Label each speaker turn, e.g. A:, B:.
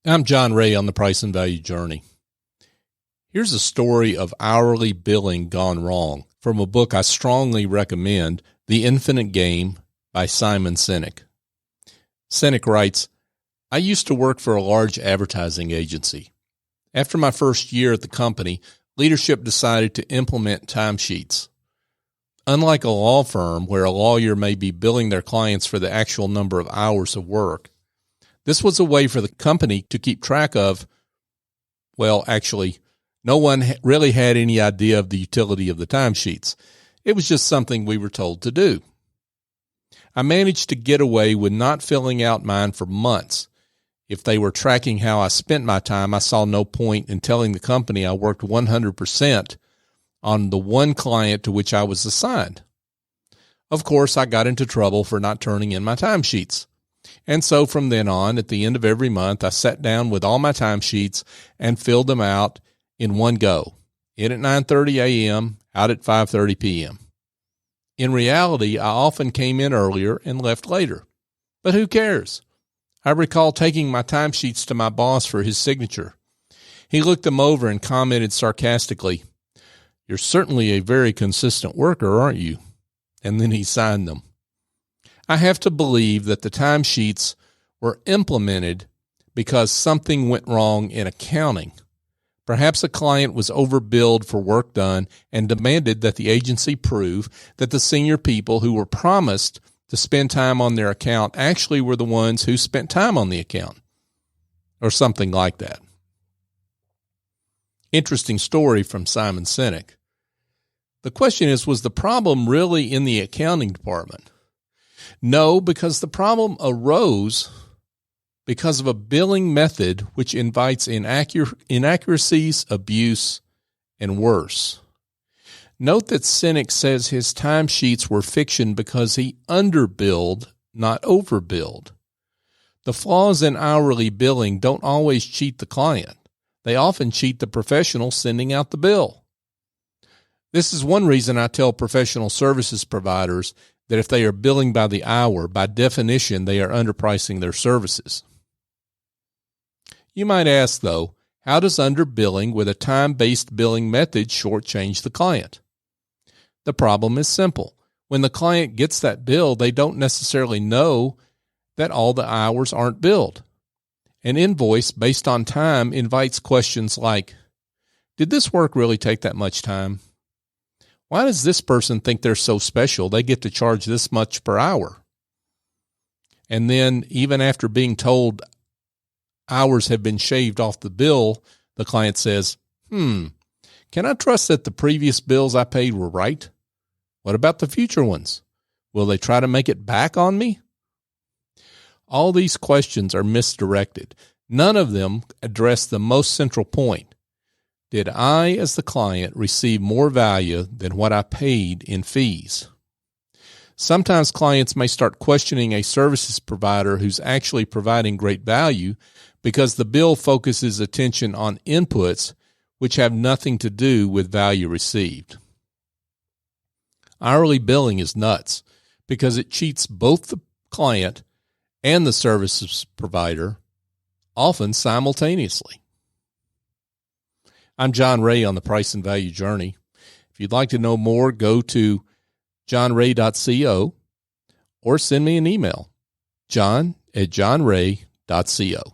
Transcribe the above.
A: I'm John Ray on the Price and Value Journey. Here's a story of hourly billing gone wrong from a book I strongly recommend, The Infinite Game by Simon Sinek. Sinek writes, I used to work for a large advertising agency. After my first year at the company, leadership decided to implement timesheets. Unlike a law firm where a lawyer may be billing their clients for the actual number of hours of work, this was a way for the company to keep track of, well, actually, no one really had any idea of the utility of the timesheets. It was just something we were told to do. I managed to get away with not filling out mine for months. If they were tracking how I spent my time, I saw no point in telling the company I worked 100% on the one client to which I was assigned. Of course, I got into trouble for not turning in my timesheets. And so from then on, at the end of every month, I sat down with all my timesheets and filled them out in one go. In at 9:30 a.m., out at 5:30 p.m. In reality, I often came in earlier and left later. But who cares? I recall taking my timesheets to my boss for his signature. He looked them over and commented sarcastically, "You're certainly a very consistent worker, aren't you?" And then he signed them. I have to believe that the timesheets were implemented because something went wrong in accounting. Perhaps a client was overbilled for work done and demanded that the agency prove that the senior people who were promised to spend time on their account actually were the ones who spent time on the account, or something like that. Interesting story from Simon Sinek. The question is, was the problem really in the accounting department? No, because the problem arose because of a billing method which invites inaccuracies, abuse, and worse. Note that Sinek says his timesheets were fiction because he underbilled, not overbilled. The flaws in hourly billing don't always cheat the client. They often cheat the professional sending out the bill. This is one reason I tell professional services providers that if they are billing by the hour, by definition, they are underpricing their services. You might ask, though, how does underbilling with a time-based billing method shortchange the client? The problem is simple. When the client gets that bill, they don't necessarily know that all the hours aren't billed. An invoice based on time invites questions like, did this work really take that much time? Why does this person think they're so special they get to charge this much per hour? And then even after being told hours have been shaved off the bill, the client says, can I trust that the previous bills I paid were right? What about the future ones? Will they try to make it back on me? All these questions are misdirected. None of them address the most central point. Did I, as the client, receive more value than what I paid in fees? Sometimes clients may start questioning a services provider who's actually providing great value because the bill focuses attention on inputs which have nothing to do with value received. Hourly billing is nuts because it cheats both the client and the services provider, often simultaneously. I'm John Ray on the Price and Value Journey. If you'd like to know more, go to johnray.co or send me an email, john@johnray.co.